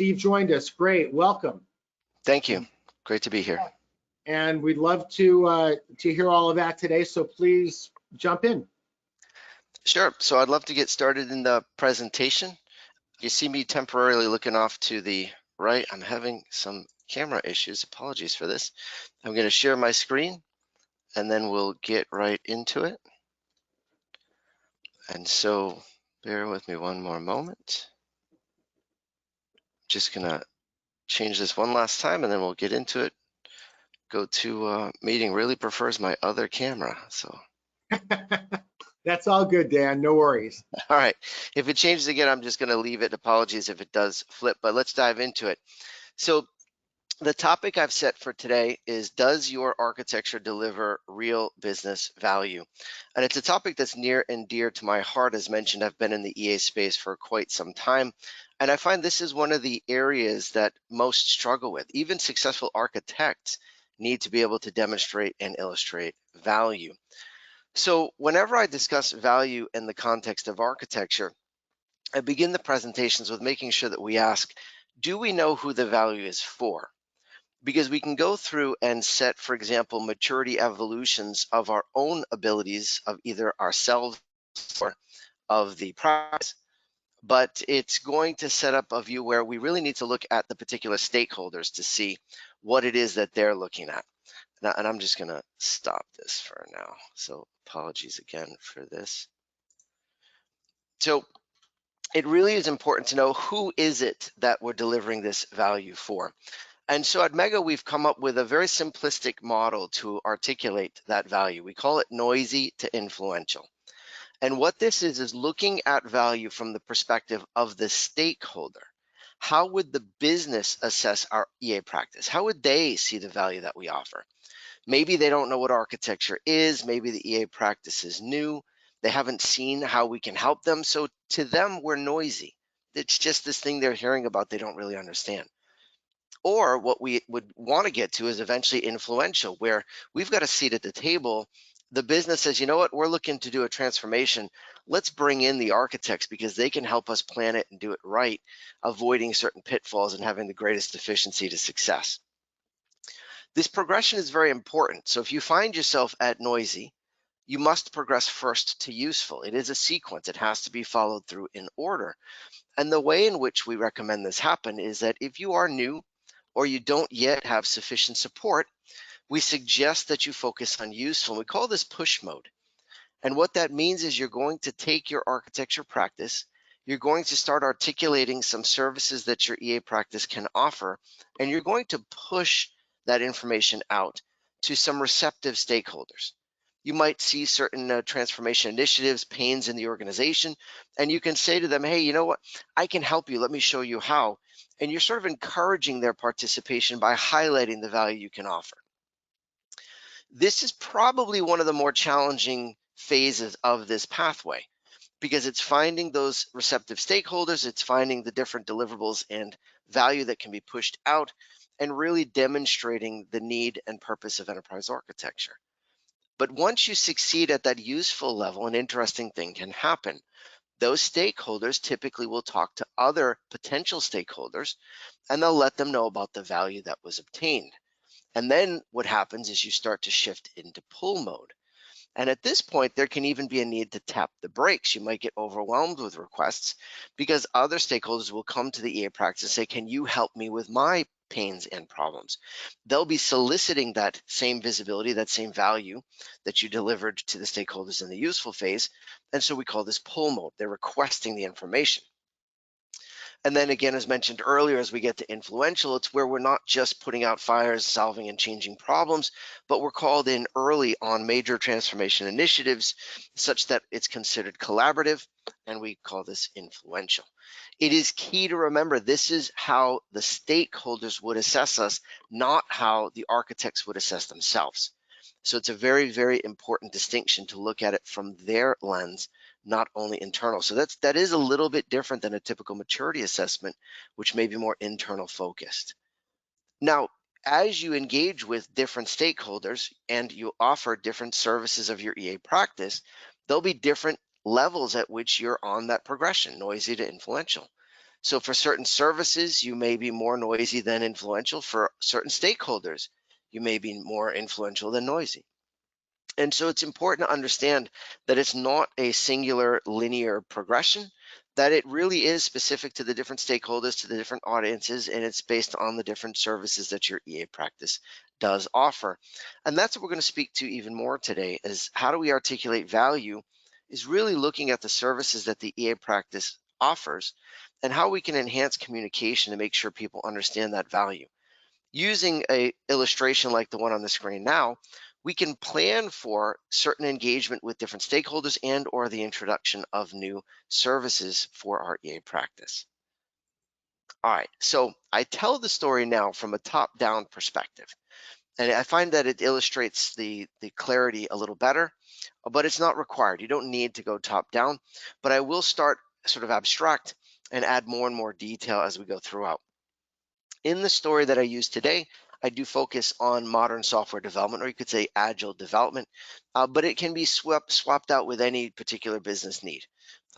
Steve joined us. Great, welcome. Thank you. Great to be here. And we'd love to hear all of that today, so please jump in. Sure. So I'd love to get started in the presentation. You see me temporarily looking off to the right. I'm having some camera issues. Apologies for this. I'm going to share my screen and then we'll get right into it. And so bear with me one more moment. Just going to change this one last time and then we'll get into it. Go to meeting really prefers my other camera. So That's all good, Dan, no worries. all right, if it changes again, I'm just going to leave it. Apologies if it does flip, but let's dive into it. So the topic I've set for today is, does your architecture deliver real business value? And it's a topic that's near and dear to my heart. As mentioned, I've been in the EA space for quite some time, and I find this is one of the areas that most struggle with. Even successful architects need to be able to demonstrate and illustrate value. So whenever I discuss value in the context of architecture, I begin the presentations with making sure that we ask, do we know who the value is for? Because we can go through and set, for example, maturity evolutions of our own abilities of either ourselves or of the practice, but it's going to set up a view where we really need to look at the particular stakeholders to see what it is that they're looking at. Now, and I'm just going to stop this for now. So apologies again for this. So it really is important to know, who is it that we're delivering this value for? And so at Mega, we've come up with a very simplistic model to articulate that value. We call it noisy to influential. And what this is looking at value from the perspective of the stakeholder. How would the business assess our EA practice? How would they see the value that we offer? Maybe they don't know what architecture is. Maybe the EA practice is new. They haven't seen how we can help them. So to them, we're noisy. It's just this thing they're hearing about they don't really understand. Or what we would want to get to is eventually influential, where we've got a seat at the table. The business says, you know what, we're looking to do a transformation. Let's bring in the architects because they can help us plan it and do it right, avoiding certain pitfalls and having the greatest efficiency to success. This progression is very important. So if you find yourself at noisy, you must progress first to useful. It is a sequence. It has to be followed through in order. And the way in which we recommend this happen is that if you are new or you don't yet have sufficient support, we suggest that you focus on useful. We call this push mode. And what that means is you're going to take your architecture practice, you're going to start articulating some services that your EA practice can offer, and you're going to push that information out to some receptive stakeholders. You might see certain transformation initiatives, pains in the organization, and you can say to them, hey, you know what, I can help you, let me show you how. And you're sort of encouraging their participation by highlighting the value you can offer. This is probably one of the more challenging phases of this pathway, because it's finding those receptive stakeholders, it's finding the different deliverables and value that can be pushed out, and really demonstrating the need and purpose of enterprise architecture. But once you succeed at that useful level, an interesting thing can happen. Those stakeholders typically will talk to other potential stakeholders, and they'll let them know about the value that was obtained. And then what happens is you start to shift into pull mode. And at this point, there can even be a need to tap the brakes. You might get overwhelmed with requests because other stakeholders will come to the EA practice and say, can you help me with my pains and problems? They'll be soliciting that same visibility, that same value that you delivered to the stakeholders in the useful phase. And so we call this pull mode. They're requesting the information. And then again, as mentioned earlier, as we get to influential, it's where we're not just putting out fires, solving and changing problems, but we're called in early on major transformation initiatives such that it's considered collaborative, and we call this influential. It is key to remember this is how the stakeholders would assess us, not how the architects would assess themselves. So it's a very, very important distinction to look at it from their lens, not only internal. So that is a little bit different than a typical maturity assessment, which may be more internal focused. Now, as you engage with different stakeholders and you offer different services of your EA practice, there'll be different levels at which you're on that progression, noisy to influential. So for certain services, you may be more noisy than influential. For certain stakeholders, you may be more influential than noisy. And so it's important to understand that it's not a singular linear progression, that it really is specific to the different stakeholders, to the different audiences, and it's based on the different services that your EA practice does offer. And that's what we're going to speak to even more today, is how do we articulate value, is really looking at the services that the EA practice offers and how we can enhance communication to make sure people understand that value. Using a illustration like the one on the screen now, we can plan for certain engagement with different stakeholders and or the introduction of new services for our EA practice. All right, so I tell the story now from a top-down perspective, and I find that it illustrates the clarity a little better, but it's not required. You don't need to go top-down, but I will start sort of abstract and add more and more detail as we go throughout. In the story that I use today, I do focus on modern software development, or you could say agile development, but it can be swapped out with any particular business need.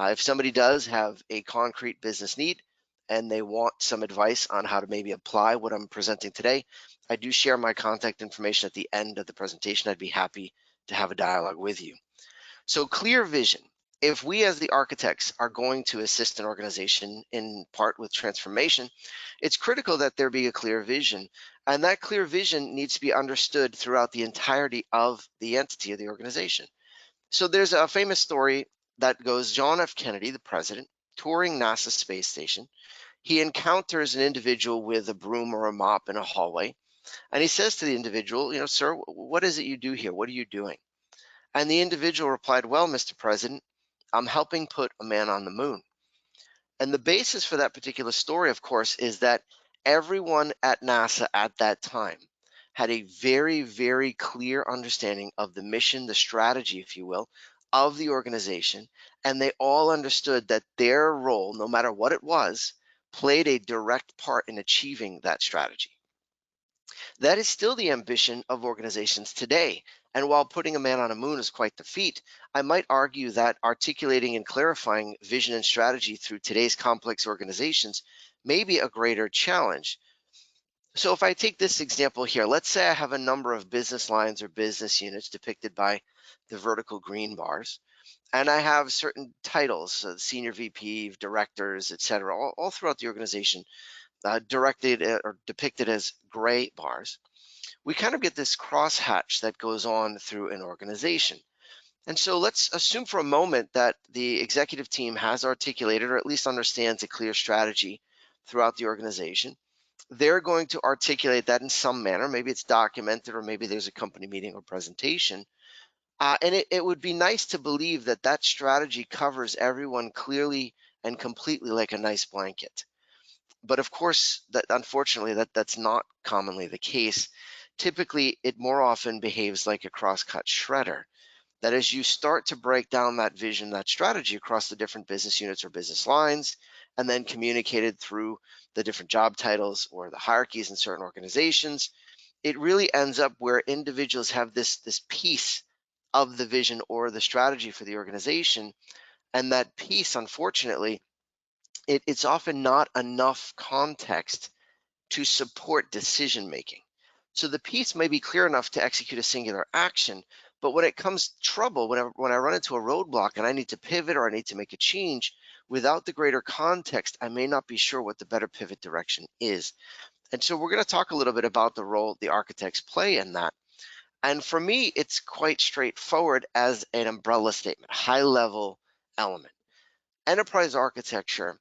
If somebody does have a concrete business need and they want some advice on how to maybe apply what I'm presenting today, I do share my contact information at the end of the presentation. I'd be happy to have a dialogue with you. So clear vision. If we as the architects are going to assist an organization in part with transformation, it's critical that there be a clear vision. And that clear vision needs to be understood throughout the entirety of the entity of the organization. So there's a famous story that goes, John F. Kennedy, the president, touring NASA space station. He encounters an individual with a broom or a mop in a hallway. And he says to the individual, sir, what is it you do here? What are you doing? And the individual replied, well, Mr. President, I'm helping put a man on the moon. And the basis for that particular story, of course, is that everyone at NASA at that time had a very, very clear understanding of the mission, the strategy, if you will, of the organization. And they all understood that their role, no matter what it was, played a direct part in achieving that strategy. That is still the ambition of organizations today. And while putting a man on a moon is quite the feat, I might argue that articulating and clarifying vision and strategy through today's complex organizations may be a greater challenge. So if I take this example here, let's say I have a number of business lines or business units depicted by the vertical green bars, and I have certain titles, senior VP, directors, etc., all throughout the organization, directed or depicted as gray bars. We kind of get this crosshatch that goes on through an organization. And so let's assume for a moment that the executive team has articulated or at least understands a clear strategy throughout the organization. They're going to articulate that in some manner. Maybe it's documented or maybe there's a company meeting or presentation. And it would be nice to believe that that strategy covers everyone clearly and completely like a nice blanket. But of course, unfortunately, that's not commonly the case. Typically, it more often behaves like a cross-cut shredder. That as you start to break down that vision, that strategy across the different business units or business lines, and then communicated through the different job titles or the hierarchies in certain organizations, it really ends up where individuals have this piece of the vision or the strategy for the organization. And that piece, unfortunately, it's often not enough context to support decision making. So the piece may be clear enough to execute a singular action, but when it comes to trouble, when I run into a roadblock and I need to pivot or I need to make a change, without the greater context, I may not be sure what the better pivot direction is. And so we're going to talk a little bit about the role the architects play in that. And for me, it's quite straightforward as an umbrella statement, high level element. Enterprise architecture,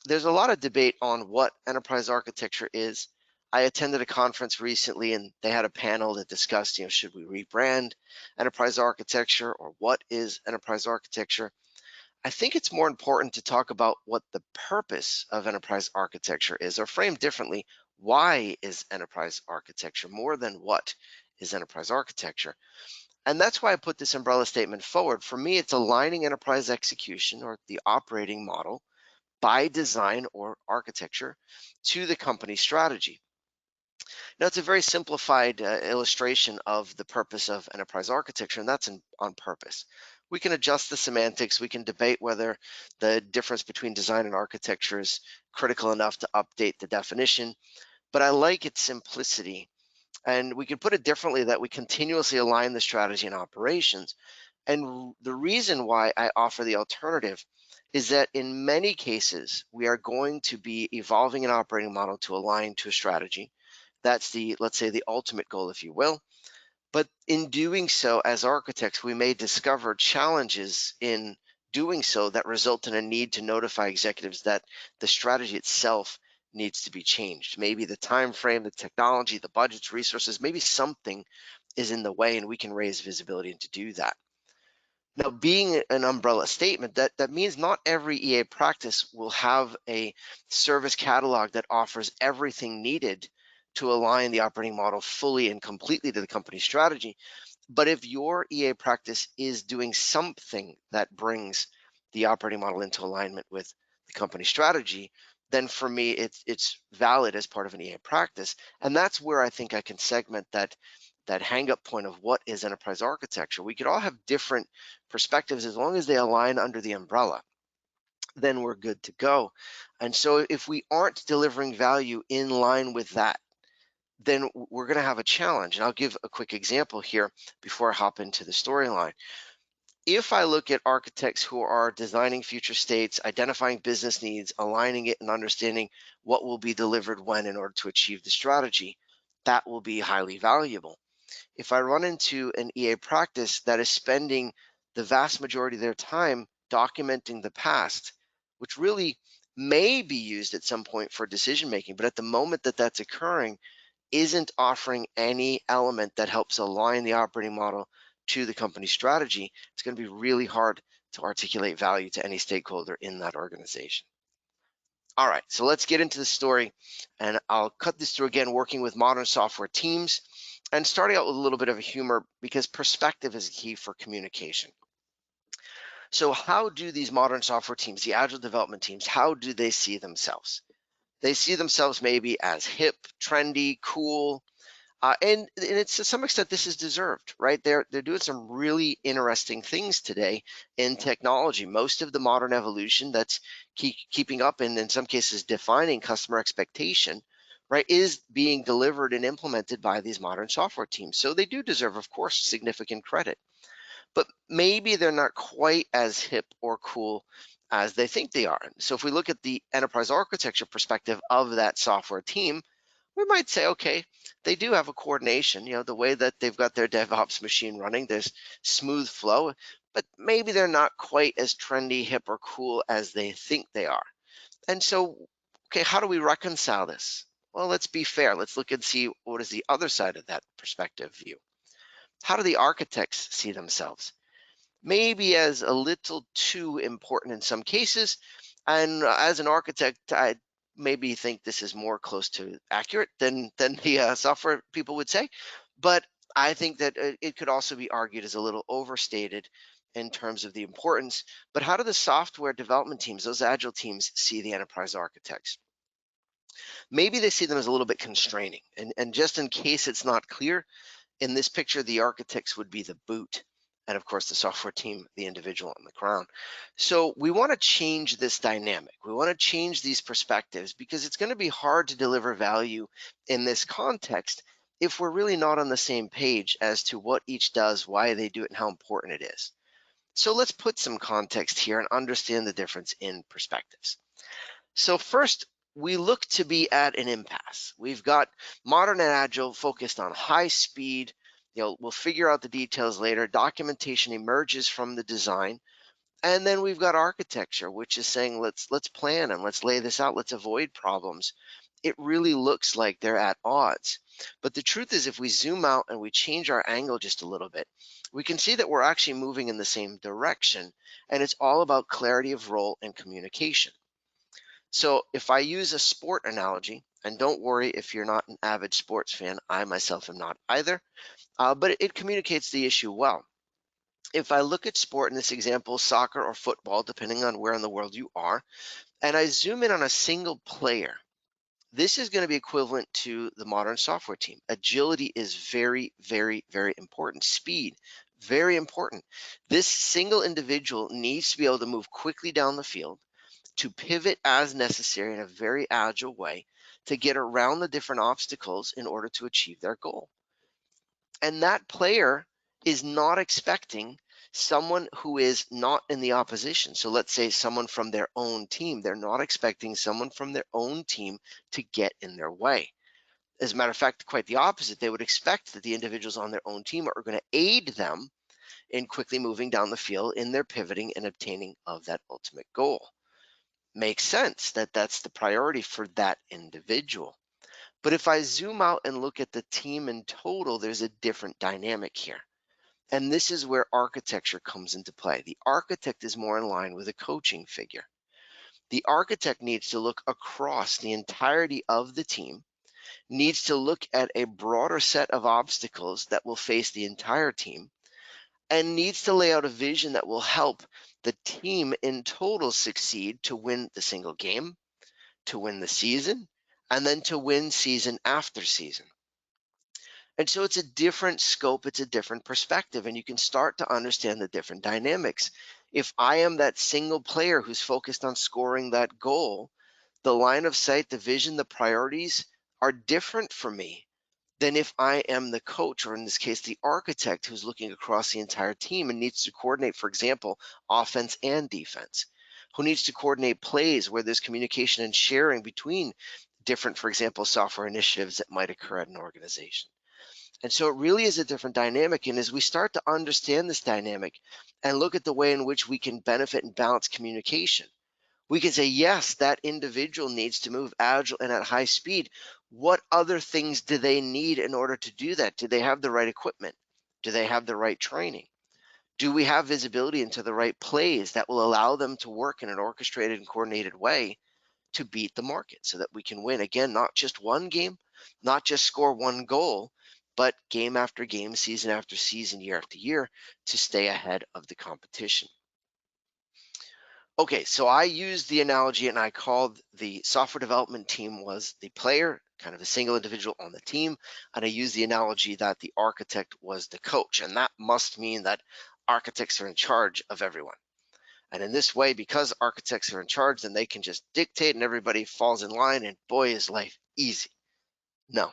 there's a lot of debate on what enterprise architecture is. I attended a conference recently and they had a panel that discussed, should we rebrand enterprise architecture or what is enterprise architecture? I think it's more important to talk about what the purpose of enterprise architecture is, or framed differently, why is enterprise architecture more than what is enterprise architecture? And that's why I put this umbrella statement forward. For me, it's aligning enterprise execution or the operating model by design or architecture to the company strategy. Now, it's a very simplified illustration of the purpose of enterprise architecture, and that's on purpose. We can adjust the semantics. We can debate whether the difference between design and architecture is critical enough to update the definition, but I like its simplicity. And we could put it differently, that we continuously align the strategy and operations. And the reason why I offer the alternative is that in many cases, we are going to be evolving an operating model to align to a strategy. That's the, let's say, the ultimate goal, if you will. But in doing so, as architects, we may discover challenges in doing so that result in a need to notify executives that the strategy itself needs to be changed. Maybe the time frame, the technology, the budgets, resources, maybe something is in the way, and we can raise visibility to do that. Now, being an umbrella statement, that means not every EA practice will have a service catalog that offers everything needed to align the operating model fully and completely to the company's strategy. But if your EA practice is doing something that brings the operating model into alignment with the company strategy, then for me, it's valid as part of an EA practice. And that's where I think I can segment that hang up point of what is enterprise architecture. We could all have different perspectives as long as they align under the umbrella, then we're good to go. And so if we aren't delivering value in line with that, then we're going to have a challenge. And I'll give a quick example here before I hop into the storyline. If I look at architects who are designing future states, identifying business needs, aligning it, and understanding what will be delivered when in order to achieve the strategy, that will be highly valuable. If I run into an EA practice that is spending the vast majority of their time documenting the past, which really may be used at some point for decision making, but at the moment that that's occurring, isn't offering any element that helps align the operating model to the company strategy, it's going to be really hard to articulate value to any stakeholder in that organization. All right, so let's get into the story, and I'll cut this through again, working with modern software teams and starting out with a little bit of a humor, because perspective is key for communication. So how do these modern software teams, the agile development teams, how do they see themselves? They see themselves maybe as hip, trendy, cool, and it's to some extent this is deserved, right? They're doing some really interesting things today in technology. Most of the modern evolution that's keeping up and in some cases defining customer expectation, right, is being delivered and implemented by these modern software teams. So they do deserve, of course, significant credit. But maybe they're not quite as hip or cool as they think they are. So if we look at the enterprise architecture perspective of that software team, we might say, okay, they do have a coordination, the way that they've got their DevOps machine running, there's smooth flow, but maybe they're not quite as trendy, hip, or cool as they think they are. And so, okay, how do we reconcile this? Well, let's be fair. Let's look and see what is the other side of that perspective view. How do the architects see themselves? Maybe as a little too important in some cases. And as an architect, I maybe think this is more close to accurate than the software people would say. But I think that it could also be argued as a little overstated in terms of the importance. But how do the software development teams, those agile teams, see the enterprise architects? Maybe they see them as a little bit constraining. And just in case it's not clear, in this picture, the architects would be the boot, and of course the software team, the individual on the crown. So we want to change this dynamic. We want to change these perspectives, because it's going to be hard to deliver value in this context if we're really not on the same page as to what each does, why they do it, and how important it is. So let's put some context here and understand the difference in perspectives. So first, we look to be at an impasse. We've got modern and agile focused on high speed. We'll figure out the details later. Documentation emerges from the design. And then we've got architecture, which is saying, let's plan and let's lay this out. Let's avoid problems. It really looks like they're at odds. But the truth is, if we zoom out and we change our angle just a little bit, we can see that we're actually moving in the same direction. And it's all about clarity of role and communication. So if I use a sport analogy, and don't worry if you're not an avid sports fan, I myself am not either, but it communicates the issue well. If I look at sport in this example, soccer or football, depending on where in the world you are, and I zoom in on a single player, this is going to be equivalent to the modern software team. Agility is very, very, very important. Speed, Very important. This single individual needs to be able to move quickly down the field, to pivot as necessary in a very agile way, to get around the different obstacles in order to achieve their goal. And that player is not expecting someone who is not in the opposition. So let's say someone from their own team, they're not expecting someone from their own team to get in their way. As a matter of fact, quite the opposite. They would expect that the individuals on their own team are going to aid them in quickly moving down the field in their pivoting and obtaining of that ultimate goal. Makes sense that that's the priority for that individual. But if I zoom out and look at the team in total, there's a different dynamic here. And this is where architecture comes into play. The architect is more in line with a coaching figure. The architect needs to look across the entirety of the team, needs to look at a broader set of obstacles that will face the entire team, and needs to lay out a vision that will help the team in total succeed to win the single game, to win the season, and then to win season after season. And so it's a different scope, it's a different perspective, and you can start to understand the different dynamics. If I am that single player who's focused on scoring that goal, the line of sight, the vision, the priorities are different for me than if I am the coach, or in this case, the architect who's looking across the entire team and needs to coordinate, for example, offense and defense, who needs to coordinate plays where there's communication and sharing between different, for example, software initiatives that might occur at an organization. And so it really is a different dynamic. And as we start to understand this dynamic and look at the way in which we can benefit and balance communication, we can say, yes, that individual needs to move agile and at high speed. What other things do they need in order to do that? Do they have the right equipment? Do they have the right training? Do we have visibility into the right plays that will allow them to work in an orchestrated and coordinated way to beat the market so that we can win? Again, not just one game, not just score one goal, but game after game, season after season, year after year, to stay ahead of the competition. Okay, so I used the analogy and I called the software development team was the player, kind of a single individual on the team. And I used the analogy that the architect was the coach. And that must mean that architects are in charge of everyone. And in this way, because architects are in charge, then they can just dictate and everybody falls in line, and boy, is life easy. No,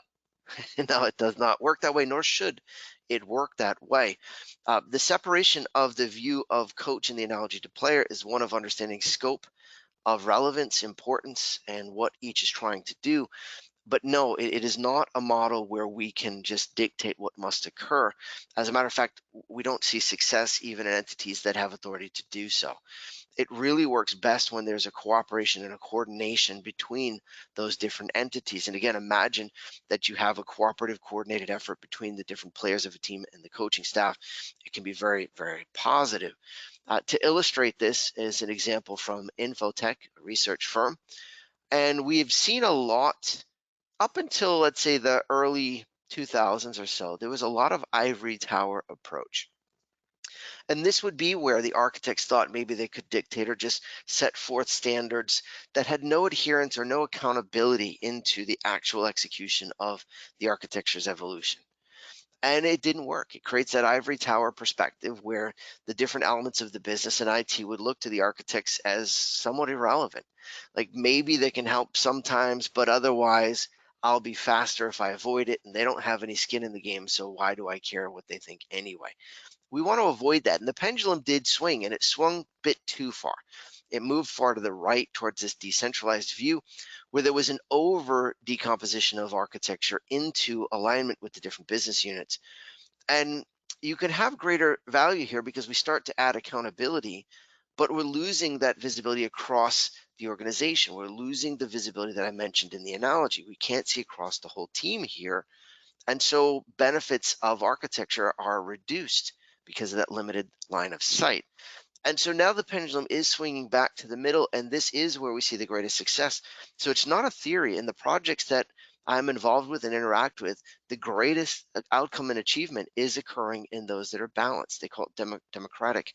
no, it does not work that way, nor should it work that way. The separation of the view of coach in the analogy to player is one of understanding scope, of relevance, importance, and what each is trying to do. But no, it is not a model where we can just dictate what must occur. As a matter of fact, we don't see success even in entities that have authority to do so. It really works best when there's a cooperation and a coordination between those different entities. And again, imagine that you have a cooperative, coordinated effort between the different players of a team and the coaching staff. It can be very, very positive. To illustrate this is an example from Infotech, a research firm. And we've seen a lot up until, let's say, the early 2000s or so. There was a lot of ivory tower approach. And this would be where the architects thought maybe they could dictate or just set forth standards that had no adherence or no accountability into the actual execution of the architecture's evolution. And it didn't work. It creates that ivory tower perspective where the different elements of the business and IT would look to the architects as somewhat irrelevant. Like maybe they can help sometimes, but otherwise I'll be faster if I avoid it, and they don't have any skin in the game, so why do I care what they think anyway? We want to avoid that. And the pendulum did swing, and it swung a bit too far. It moved far to the right towards this decentralized view where there was an over decomposition of architecture into alignment with the different business units. And you can have greater value here because we start to add accountability, but we're losing that visibility across the organization. We're losing the visibility that I mentioned in the analogy. We can't see across the whole team here. And so benefits of architecture are reduced because of that limited line of sight. And so now the pendulum is swinging back to the middle, and this is where we see the greatest success. So it's not a theory. In the projects that I'm involved with and interact with, the greatest outcome and achievement is occurring in those that are balanced. They call it democratic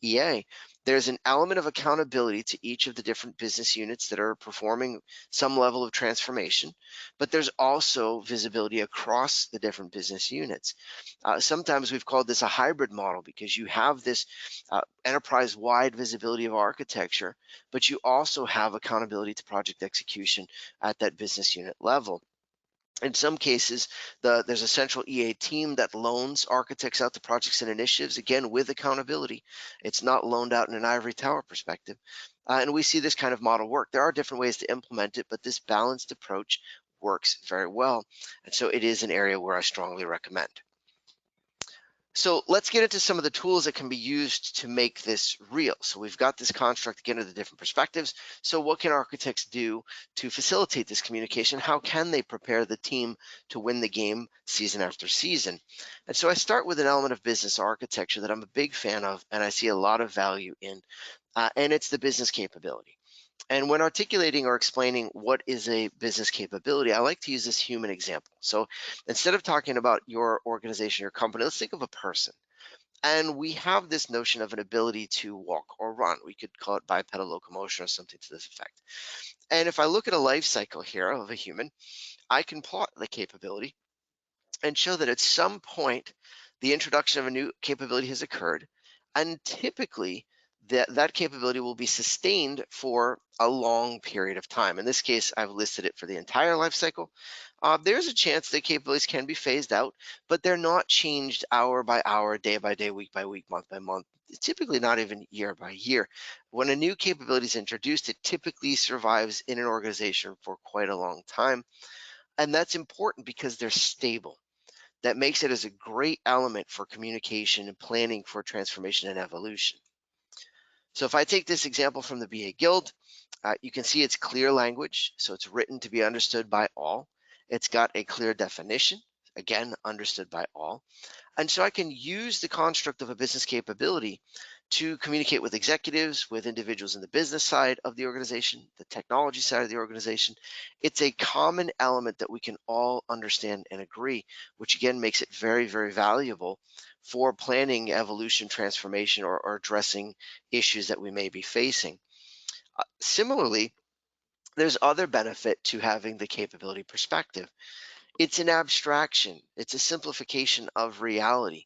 EA. There's an element of accountability to each of the different business units that are performing some level of transformation, but there's also visibility across the different business units. Sometimes we've called this a hybrid model because you have this enterprise-wide visibility of architecture, but you also have accountability to project execution at that business unit level. In some cases, there's a central EA team that loans architects out to projects and initiatives, again, with accountability. It's not loaned out in an ivory tower perspective. And we see this kind of model work. There are different ways to implement it, but this balanced approach works very well. And so it is an area where I strongly recommend. So let's get into some of the tools that can be used to make this real. So we've got this construct again of the different perspectives. So what can architects do to facilitate this communication? How can they prepare the team to win the game season after season? And so I start with an element of business architecture that I'm a big fan of and I see a lot of value in, and it's the business capability. And when articulating or explaining what is a business capability, I like to use this human example. So instead of talking about your organization, your company, let's think of a person. And we have this notion of an ability to walk or run. We could call it bipedal locomotion or something to this effect. And if I look at a life cycle here of a human, I can plot the capability and show that at some point, the introduction of a new capability has occurred. And typically, that capability will be sustained for a long period of time. In this case, I've listed it for the entire life cycle. There's a chance that capabilities can be phased out, but they're not changed hour by hour, day by day, week by week, month by month, typically not even year by year. When a new capability is introduced, it typically survives in an organization for quite a long time. And that's important because they're stable. That makes it as a great element for communication and planning for transformation and evolution. So if I take this example from the BA Guild, you can see it's clear language, so it's written to be understood by all. It's got a clear definition, again, understood by all. And so I can use the construct of a business capability to communicate with executives, with individuals in the business side of the organization, the technology side of the organization. It's a common element that we can all understand and agree, which again makes it very, very valuable for planning evolution, transformation, or addressing issues that we may be facing. Similarly, there's other benefit to having the capability perspective. It's an abstraction. It's a simplification of reality.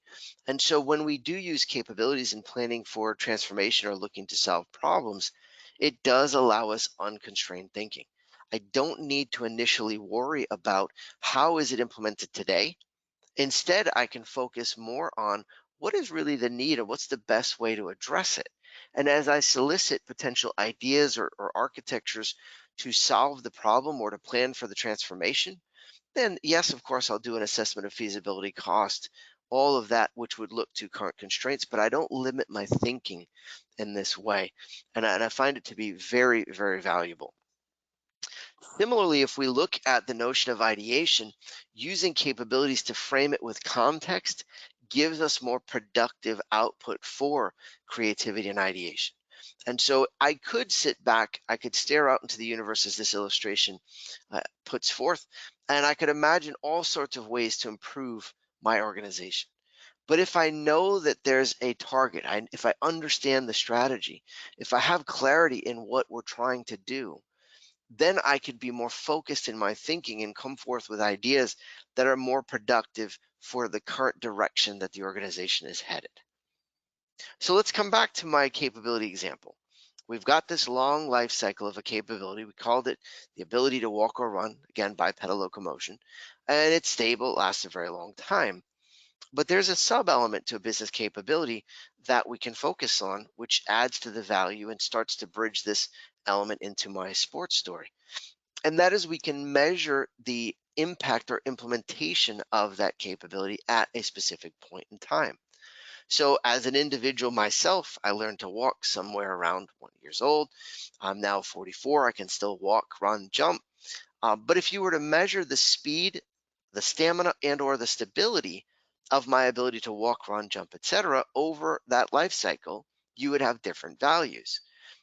And so when we do use capabilities in planning for transformation or looking to solve problems, it does allow us unconstrained thinking. I don't need to initially worry about how is it implemented today. Instead, I can focus more on what is really the need and what's the best way to address it. And as I solicit potential ideas or architectures to solve the problem or to plan for the transformation, then yes, of course, I'll do an assessment of feasibility, cost, all of that, which would look to current constraints, but I don't limit my thinking in this way. And I find it to be very, very valuable. Similarly, if we look at the notion of ideation, using capabilities to frame it with context gives us more productive output for creativity and ideation. And so I could sit back, I could stare out into the universe as this illustration puts forth, and I could imagine all sorts of ways to improve my organization. But if I know that there's a target, if I understand the strategy, if I have clarity in what we're trying to do, then I could be more focused in my thinking and come forth with ideas that are more productive for the current direction that the organization is headed. So let's come back to my capability example. We've got this long life cycle of a capability. We called it the ability to walk or run, again, bipedal locomotion, and it's stable, it lasts a very long time. But there's a sub-element to a business capability that we can focus on, which adds to the value and starts to bridge this element into my sports story. And that is we can measure the impact or implementation of that capability at a specific point in time. So as an individual myself, I learned to walk somewhere around 1 year old. I'm now 44, I can still walk, run, jump. But if you were to measure the speed, the stamina, and or the stability of my ability to walk, run, jump, etc., over that life cycle, you would have different values.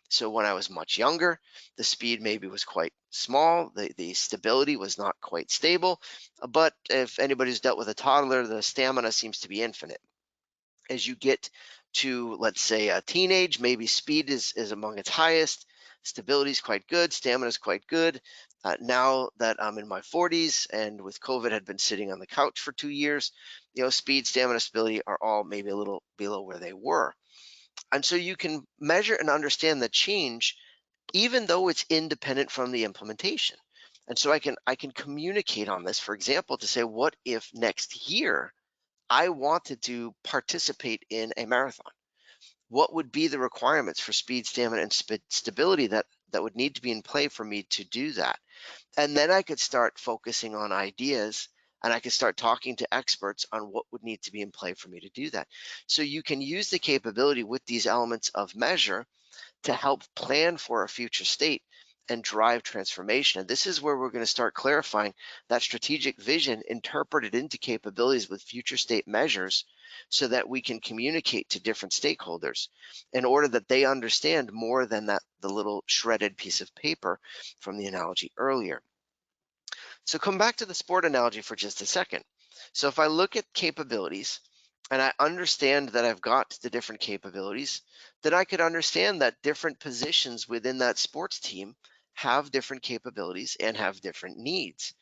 So when I was much younger, the speed maybe was quite small, the stability was not quite stable, but if anybody's dealt with a toddler, the stamina seems to be infinite. As you get to, let's say, a teenage, maybe speed is among its highest, stability is quite good, stamina is quite good. Now that I'm in my 40s and with COVID had been sitting on the couch for 2 years, speed, stamina, stability are all maybe a little below where they were. And so you can measure and understand the change even though it's independent from the implementation. And so I can communicate on this, for example, to say, what if next year I wanted to participate in a marathon? What would be the requirements for speed, stamina, and stability that would need to be in play for me to do that? And then I could start focusing on ideas, and I could start talking to experts on what would need to be in play for me to do that. So you can use the capability with these elements of measure to help plan for a future state and drive transformation. And this is where we're going to start clarifying that strategic vision interpreted into capabilities with future state measures so that we can communicate to different stakeholders in order that they understand more than the little shredded piece of paper from the analogy earlier. So come back to the sport analogy for just a second. So if I look at capabilities and I understand that I've got the different capabilities, then I could understand that different positions within that sports team have different capabilities and have different needs.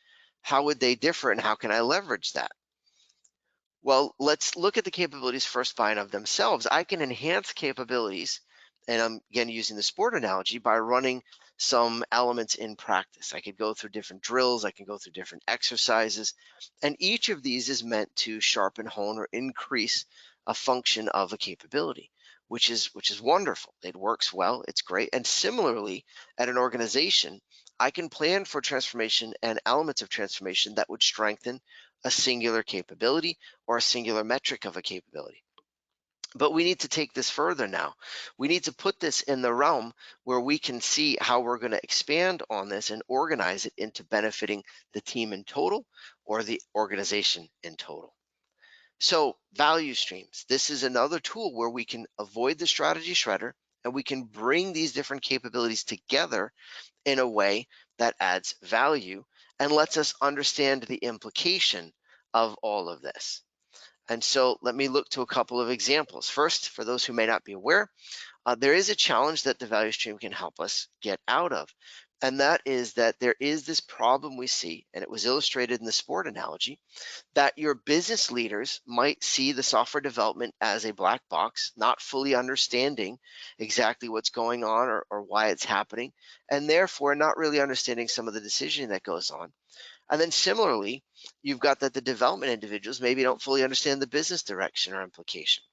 How would they differ and how can I leverage that? Well, let's look at the capabilities first by and of themselves. I can enhance capabilities, and I'm again using the sport analogy, by running some elements in practice. I could go through different drills, I can go through different exercises, and each of these is meant to sharpen, hone, or increase a function of a capability, which is wonderful. It works well, it's great. And similarly, at an organization, I can plan for transformation and elements of transformation that would strengthen a singular capability or a singular metric of a capability. But we need to take this further now. We need to put this in the realm where we can see how we're going to expand on this and organize it into benefiting the team in total or the organization in total. So value streams, this is another tool where we can avoid the strategy shredder and we can bring these different capabilities together in a way that adds value and lets us understand the implication of all of this. And so let me look to a couple of examples. First, for those who may not be aware, there is a challenge that the value stream can help us get out of. And that is that there is this problem we see, and it was illustrated in the sport analogy, that your business leaders might see the software development as a black box, not fully understanding exactly what's going on or why it's happening, and therefore not really understanding some of the decisioning that goes on. And then similarly, you've got that the development individuals maybe don't fully understand the business direction or implication.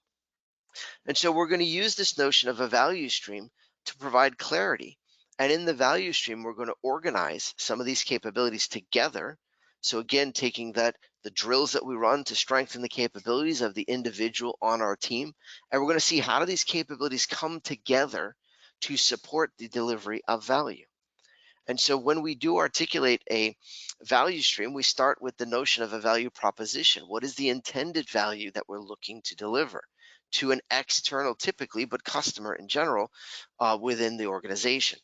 And so we're going to use this notion of a value stream to provide clarity. And in the value stream, we're going to organize some of these capabilities together. So again, taking the drills that we run to strengthen the capabilities of the individual on our team. And we're going to see how do these capabilities come together to support the delivery of value. And so when we do articulate a value stream, we start with the notion of a value proposition. What is the intended value that we're looking to deliver to an external, typically, but customer in general within the organization?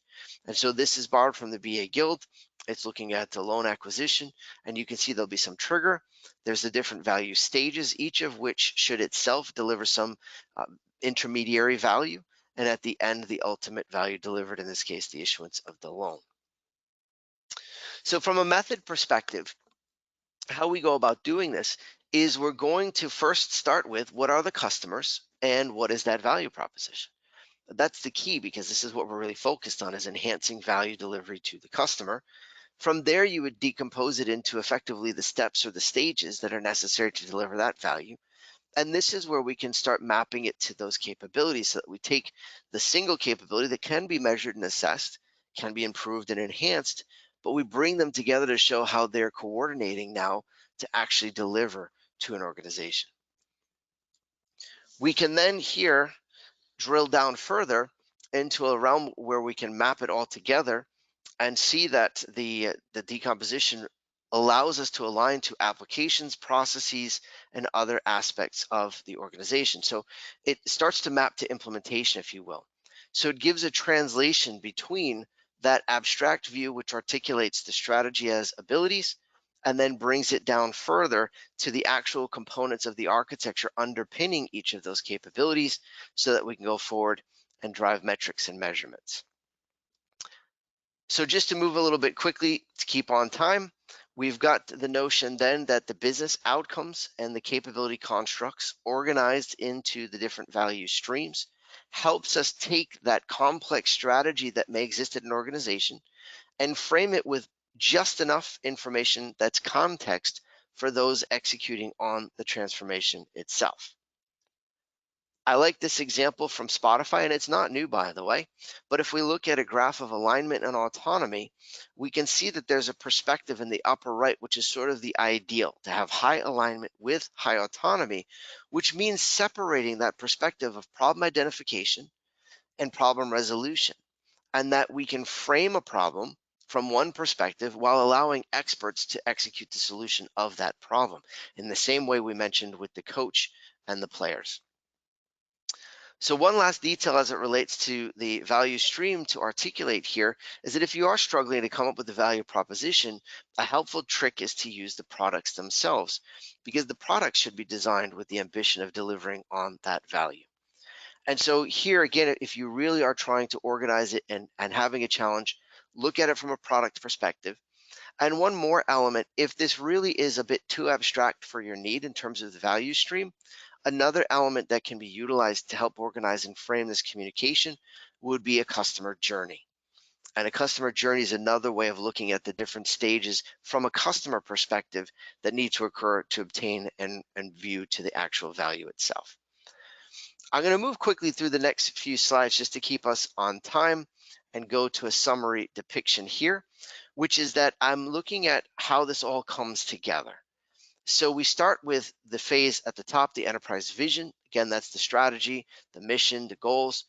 And so this is borrowed from the BA Guild. It's looking at the loan acquisition, and you can see there'll be some trigger. There's the different value stages, each of which should itself deliver some intermediary value, and at the end, the ultimate value delivered, in this case, the issuance of the loan. So from a method perspective, how we go about doing this is we're going to first start with what are the customers and what is that value proposition. That's the key, because this is what we're really focused on, is enhancing value delivery to the customer. From there, you would decompose it into effectively the steps or the stages that are necessary to deliver that value. And this is where we can start mapping it to those capabilities, so that we take the single capability that can be measured and assessed, can be improved and enhanced, but we bring them together to show how they're coordinating now to actually deliver to an organization. We can then here drill down further into a realm where we can map it all together and see that the decomposition allows us to align to applications, processes, and other aspects of the organization. So it starts to map to implementation, if you will. So it gives a translation between that abstract view, which articulates the strategy as abilities, and then brings it down further to the actual components of the architecture underpinning each of those capabilities so that we can go forward and drive metrics and measurements. So just to move a little bit quickly to keep on time, we've got the notion then that the business outcomes and the capability constructs organized into the different value streams helps us take that complex strategy that may exist in an organization and frame it with just enough information that's context for those executing on the transformation itself. I like this example from Spotify, and it's not new, by the way, but if we look at a graph of alignment and autonomy, we can see that there's a perspective in the upper right, which is sort of the ideal, to have high alignment with high autonomy, which means separating that perspective of problem identification and problem resolution, and that we can frame a problem from one perspective while allowing experts to execute the solution of that problem, in the same way we mentioned with the coach and the players. So one last detail as it relates to the value stream to articulate here is that if you are struggling to come up with a value proposition, a helpful trick is to use the products themselves, because the products should be designed with the ambition of delivering on that value. And so here again, if you really are trying to organize it and having a challenge, look at it from a product perspective. And one more element, if this really is a bit too abstract for your need in terms of the value stream, another element that can be utilized to help organize and frame this communication would be a customer journey. And a customer journey is another way of looking at the different stages from a customer perspective that need to occur to obtain and view to the actual value itself. I'm going to move quickly through the next few slides just to keep us on time and go to a summary depiction here, which is that I'm looking at how this all comes together. So we start with the phase at the top, the enterprise vision. Again, that's the strategy, the mission, the goals,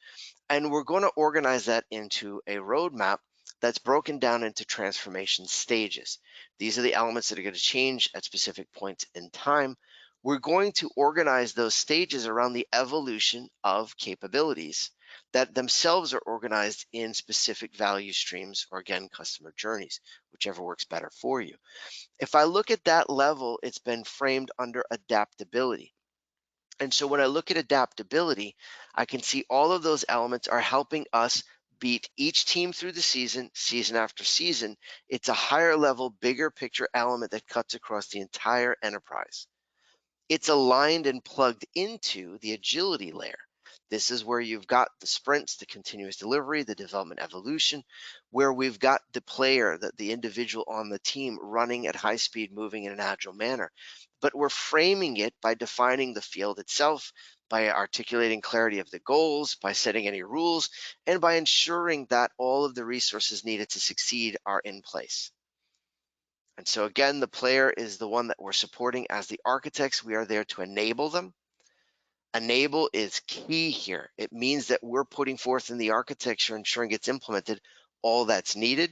and we're going to organize that into a roadmap that's broken down into transformation stages. These are the elements that are going to change at specific points in time. We're going to organize those stages around the evolution of capabilities that themselves are organized in specific value streams, or again, customer journeys, whichever works better for you. If I look at that level, it's been framed under adaptability. And so when I look at adaptability, I can see all of those elements are helping us beat each team through the season, season after season. It's a higher level, bigger picture element that cuts across the entire enterprise. It's aligned and plugged into the agility layer. This is where you've got the sprints, the continuous delivery, the development evolution, where we've got the player, the individual on the team running at high speed, moving in an agile manner. But we're framing it by defining the field itself, by articulating clarity of the goals, by setting any rules, and by ensuring that all of the resources needed to succeed are in place. And so again, the player is the one that we're supporting as the architects. We are there to enable them. Enable is key here. It means that we're putting forth in the architecture, ensuring it's implemented, all that's needed.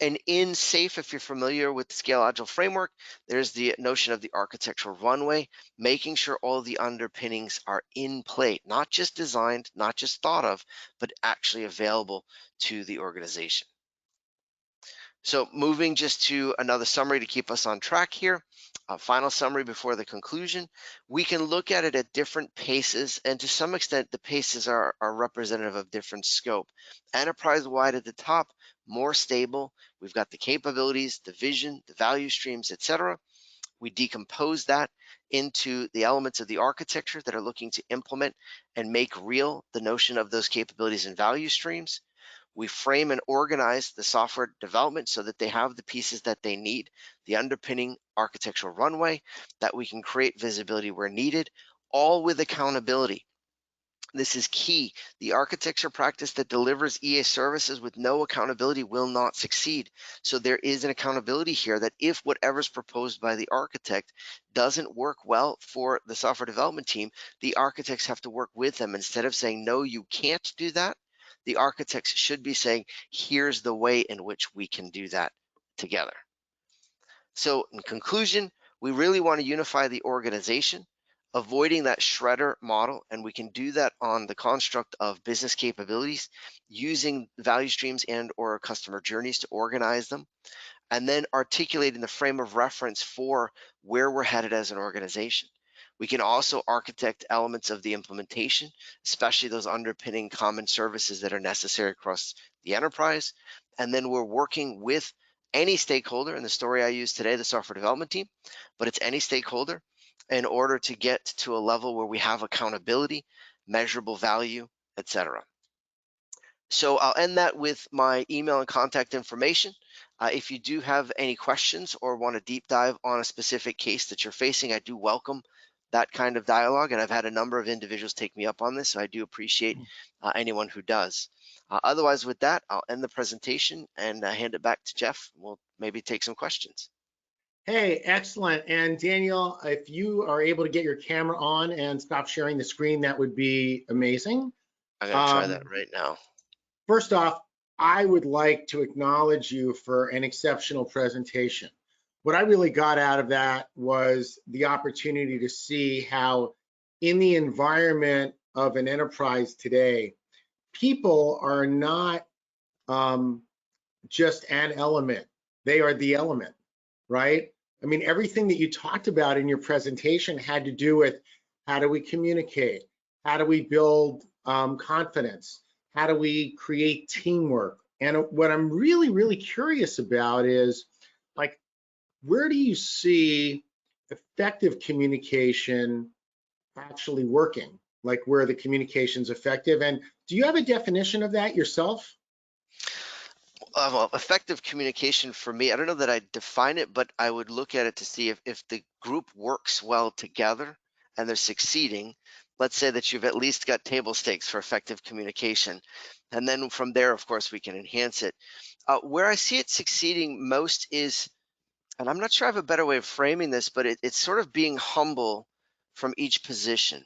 And in SAFE, if you're familiar with the Scale Agile framework, there's the notion of the architectural runway, making sure all the underpinnings are in play, not just designed, not just thought of, but actually available to the organization. So moving just to another summary to keep us on track here, a final summary before the conclusion. We can look at it at different paces, and to some extent, the paces are representative of different scope. Enterprise-wide at the top, more stable. We've got the capabilities, the vision, the value streams, etc. We decompose that into the elements of the architecture that are looking to implement and make real the notion of those capabilities and value streams. We frame and organize the software development so that they have the pieces that they need, the underpinning architectural runway, that we can create visibility where needed, all with accountability. This is key. The architecture practice that delivers EA services with no accountability will not succeed. So there is an accountability here that if whatever's proposed by the architect doesn't work well for the software development team, the architects have to work with them. Instead of saying, no, you can't do that, the architects should be saying, here's the way in which we can do that together. So in conclusion, we really want to unify the organization, avoiding that shredder model, and we can do that on the construct of business capabilities, using value streams and or customer journeys to organize them, and then articulating the frame of reference for where we're headed as an organization. We can also architect elements of the implementation, especially those underpinning common services that are necessary across the enterprise. And then we're working with any stakeholder, in the story I use today, the software development team, but it's any stakeholder, in order to get to a level where we have accountability, measurable value, etc. So I'll end that with my email and contact information. If you do have any questions or want to deep dive on a specific case that you're facing, I do welcome that kind of dialogue. And I've had a number of individuals take me up on this, so I do appreciate anyone who does. Otherwise, with that, I'll end the presentation and hand it back to Jeff. We'll maybe take some questions. Hey, excellent. And Daniel, if you are able to get your camera on and stop sharing the screen, that would be amazing. I'm going to try that right now. First off, I would like to acknowledge you for an exceptional presentation. What I really got out of that was the opportunity to see how in the environment of an enterprise today, people are not just an element, they are the element, right? I mean, everything that you talked about in your presentation had to do with how do we communicate? How do we build confidence? How do we create teamwork? And what I'm really, really curious about is, like, where do you see effective communication actually working? Like, where the communication's effective? And do you have a definition of that yourself? Well, effective communication for me, I don't know that I define it, but I would look at it to see if the group works well together and they're succeeding. Let's say that you've at least got table stakes for effective communication. And then from there, of course, we can enhance it. Where I see it succeeding most is, and I'm not sure I have a better way of framing this, but it's sort of being humble from each position.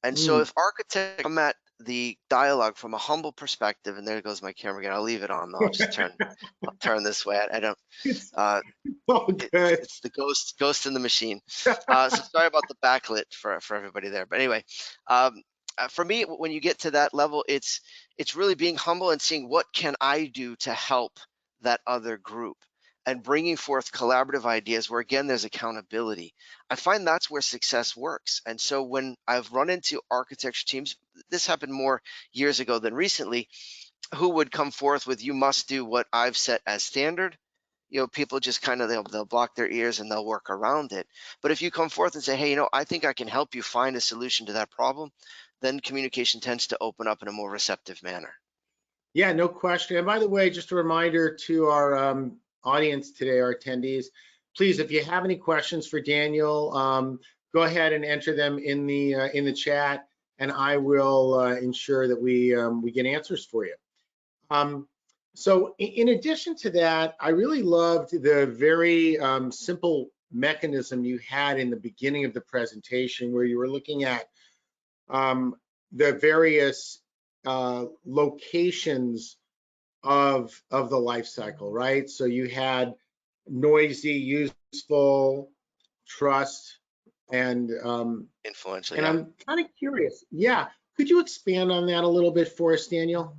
And so Mm. if architects come at the dialogue from a humble perspective, and there goes my camera again, I'll leave it on. I'll just I'll turn this way. I don't, It's it's all good. the ghost in the machine. So sorry about the backlit for everybody there. But anyway, for me, when you get to that level, it's really being humble and seeing what can I do to help that other group, and bringing forth collaborative ideas where, again, there's accountability. I find that's where success works. And so when I've run into architecture teams, this happened more years ago than recently, who would come forth with, you must do what I've set as standard. People just kind of, they'll block their ears and they'll work around it. But if you come forth and say, hey, I think I can help you find a solution to that problem, then communication tends to open up in a more receptive manner. Yeah, no question. And by the way, just a reminder to our audience today, our attendees, please, if you have any questions for Daniel, go ahead and enter them in the chat, and I will ensure that we get answers for you. So in addition to that, I really loved the very simple mechanism you had in the beginning of the presentation, where you were looking at the various locations of the life cycle, right? So you had noisy, useful, trust, and Influential, and yeah. I'm kind of curious. Yeah, could you expand on that a little bit for us, Daniel?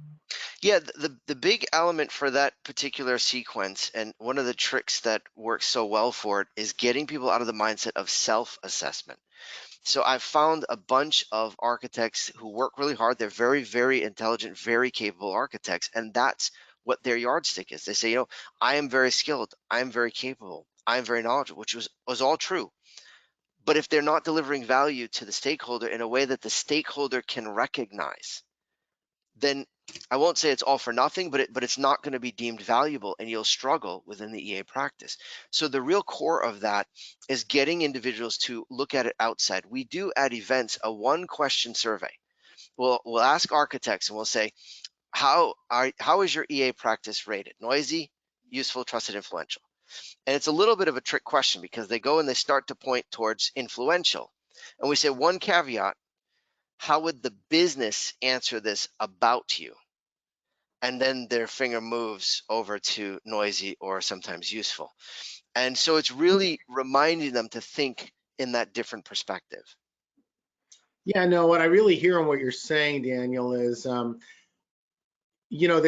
Yeah, the big element for that particular sequence, and one of the tricks that works so well for it, is getting people out of the mindset of self-assessment. So I've found a bunch of architects who work really hard. They're very, very intelligent, very capable architects, and that's what their yardstick is. They say, I am very skilled, I am very capable, I am very knowledgeable, which was all true. But if they're not delivering value to the stakeholder in a way that the stakeholder can recognize, then I won't say it's all for nothing, but it's not going to be deemed valuable, and you'll struggle within the EA practice. So the real core of that is getting individuals to look at it outside. We do at events a one-question survey. We'll ask architects and we'll say, how is your EA practice rated? Noisy, useful, trusted, influential. And it's a little bit of a trick question, because they go and they start to point towards influential. And we say, one caveat: how would the business answer this about you? And then their finger moves over to noisy or sometimes useful. And so it's really reminding them to think in that different perspective. Yeah, no, what I really hear on what you're saying, Daniel, is the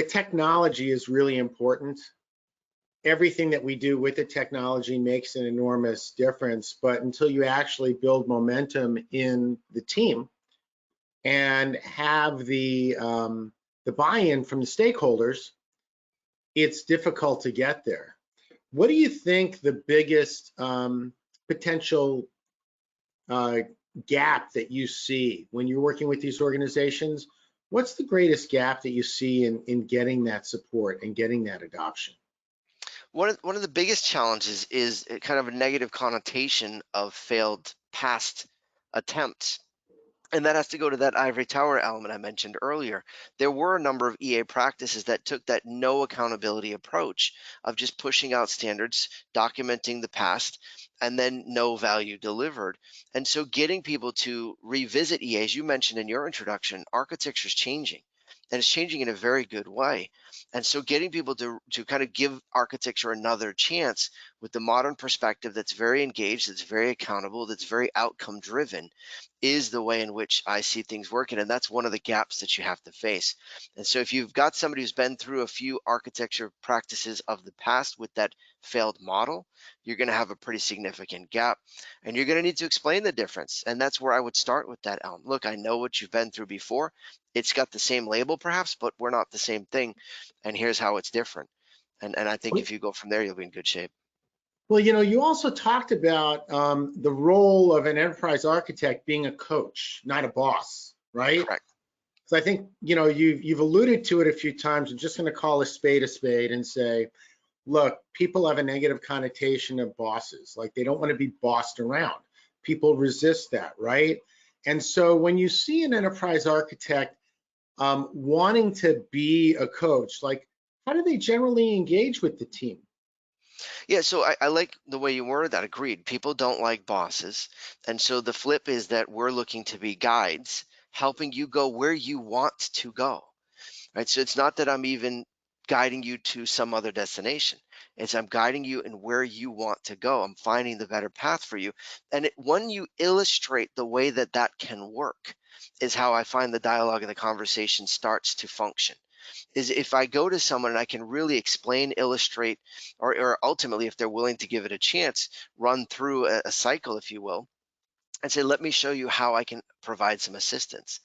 technology is really important, everything that we do with the technology makes an enormous difference, but until you actually build momentum in the team and have the buy-in from the stakeholders, it's difficult to get there. What do you think the biggest potential gap that you see when you're working with these organizations? What's the greatest gap that you see in getting that support and getting that adoption? One of the biggest challenges is kind of a negative connotation of failed past attempts. And that has to go to that ivory tower element I mentioned earlier. There were a number of EA practices that took that no accountability approach of just pushing out standards, documenting the past, and then no value delivered. And so getting people to revisit EA, as you mentioned in your introduction, architecture is changing. And it's changing in a very good way. And so getting people to kind of give architecture another chance with the modern perspective that's very engaged, that's very accountable, that's very outcome driven, is the way in which I see things working. And that's one of the gaps that you have to face. And so if you've got somebody who's been through a few architecture practices of the past with that failed model, you're going to have a pretty significant gap. And you're going to need to explain the difference. And that's where I would start with that, Elm. Look, I know what you've been through before. It's got the same label perhaps, but we're not the same thing. And here's how it's different. And I think if you go from there, you'll be in good shape. Well, you also talked about the role of an enterprise architect being a coach, not a boss, right? Correct. So I think, you've alluded to it a few times. I'm just going to call a spade and say, look, people have a negative connotation of bosses. Like, they don't want to be bossed around. People resist that, right? And so when you see an enterprise architect wanting to be a coach, like, how do they generally engage with the team? Yeah, so I like the way you worded that. Agreed. People don't like bosses. And so the flip is that we're looking to be guides, helping you go where you want to go. Right. So it's not that I'm even guiding you to some other destination. It's I'm guiding you in where you want to go. I'm finding the better path for you. And when you illustrate the way that that can work, is how I find the dialogue and the conversation starts to function. Is if I go to someone and I can really explain, illustrate, or ultimately, if they're willing to give it a chance, run through a cycle, if you will, and say, let me show you how I can provide some assistance.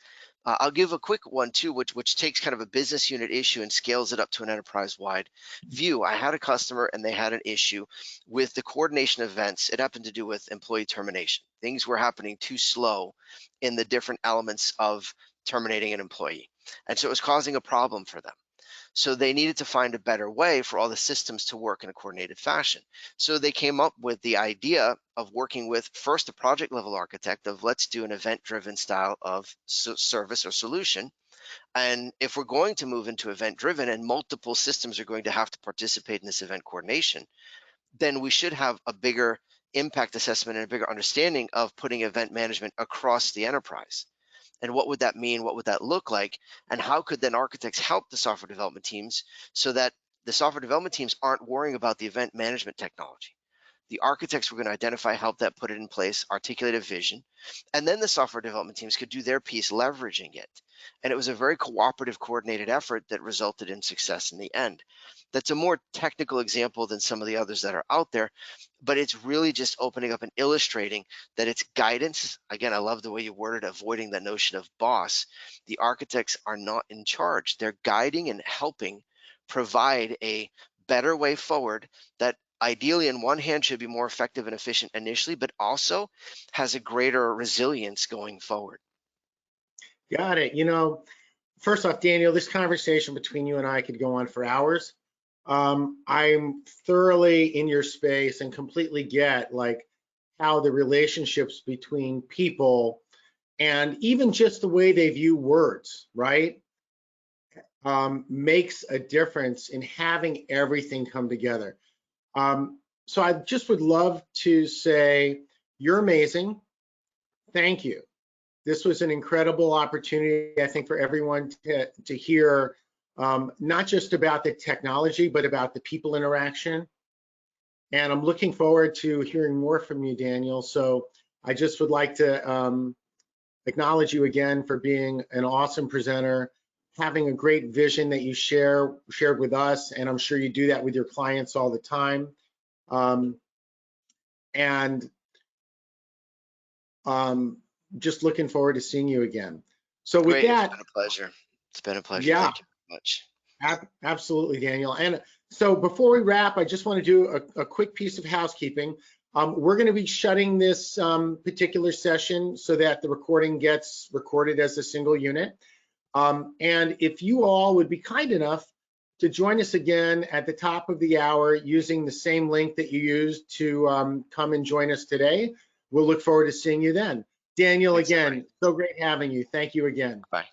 I'll give a quick one too, which takes kind of a business unit issue and scales it up to an enterprise-wide view. I had a customer and they had an issue with the coordination of events. It happened to do with employee termination. Things were happening too slow in the different elements of terminating an employee. And so it was causing a problem for them. So they needed to find a better way for all the systems to work in a coordinated fashion. So they came up with the idea of working with first a project level architect of let's do an event driven style of service or solution. And if we're going to move into event driven and multiple systems are going to have to participate in this event coordination, then we should have a bigger impact assessment and a bigger understanding of putting event management across the enterprise. And what would that mean? What would that look like? And how could then architects help the software development teams so that the software development teams aren't worrying about the event management technology? The architects were going to identify, help that, put it in place, articulate a vision, and then the software development teams could do their piece leveraging it. And it was a very cooperative, coordinated effort that resulted in success in the end. That's a more technical example than some of the others that are out there, but it's really just opening up and illustrating that it's guidance. Again, I love the way you worded avoiding the notion of boss. The architects are not in charge. They're guiding and helping provide a better way forward that ideally in one hand should be more effective and efficient initially, but also has a greater resilience going forward. Got it. First off, Daniel, this conversation between you and I could go on for hours. I'm thoroughly in your space and completely get like how the relationships between people and even just the way they view words, right, makes a difference in having everything come together. So I just would love to say, you're amazing. Thank you. This was an incredible opportunity, I think, for everyone to hear not just about the technology, but about the people interaction. And I'm looking forward to hearing more from you, Daniel. So I just would like to acknowledge you again for being an awesome presenter. having a great vision that you shared with us, and I'm sure you do that with your clients all the time. Just looking forward to seeing you again. So with Great, it's that, been a pleasure. It's been a pleasure. yeah, Thank you very much. absolutely, Daniel. And so before we wrap, I just want to do a quick piece of housekeeping. We're going to be shutting this particular session so that the recording gets recorded as a single unit. And if you all would be kind enough to join us again at the top of the hour using the same link that you used to come and join us today, we'll look forward to seeing you then. Daniel, Thanks, again, everybody. so great having you. Thank you again. Bye.